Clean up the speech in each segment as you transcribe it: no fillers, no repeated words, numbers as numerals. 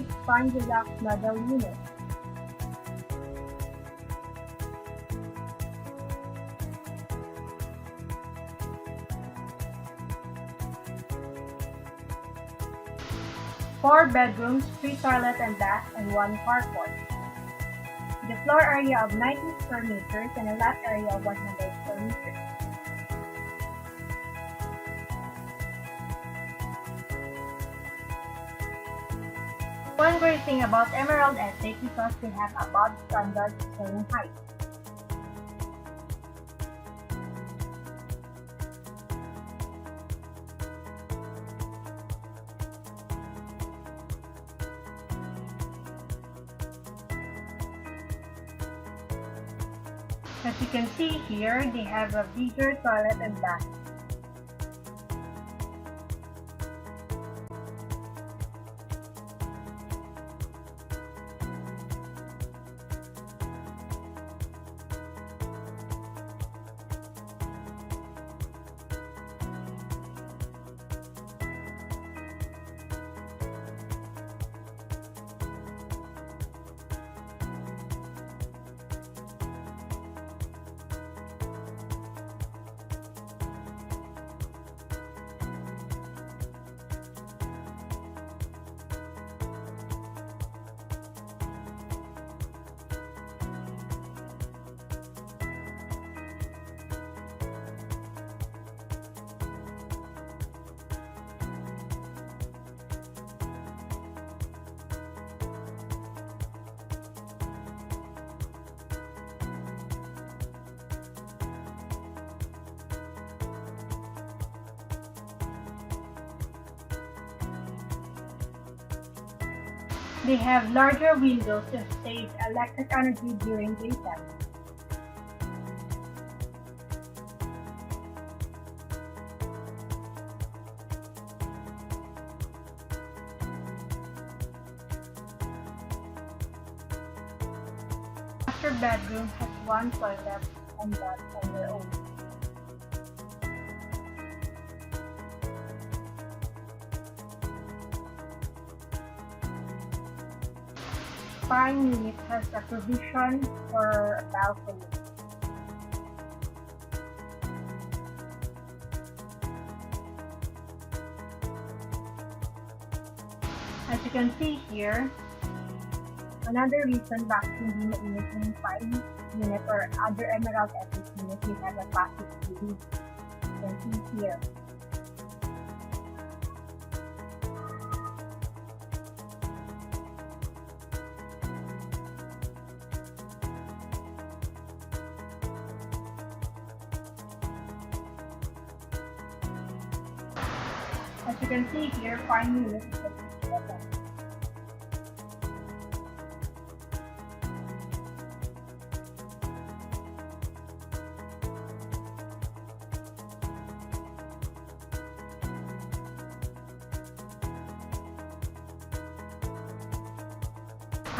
8 fine deluxe model unit. Four bedrooms, 3 toilet and bath, and 1 carport. The floor area of 90 square meters and a lot area of 100 square meters. One great thing about Emerald Estate because they have above standard ceiling height. As you can see here, they have a bigger toilet and bath. They have larger windows to save electric energy during daytime. Master bedroom has 1 toilet and bath on their own. Fine unit has a provision for a balcony. As you can see here, another reason bakit hindi mainit yung fine unit or other Emerald Estate unit, we have a passive ceiling. You can see here. As you can see here, fine unit is a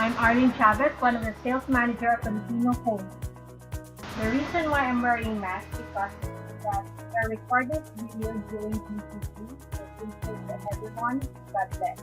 I'm Arlene Chavez, one of the sales manager at Filipino Home. The reason why I'm wearing mask because that I recorded video during PCC, so please take everyone. God bless.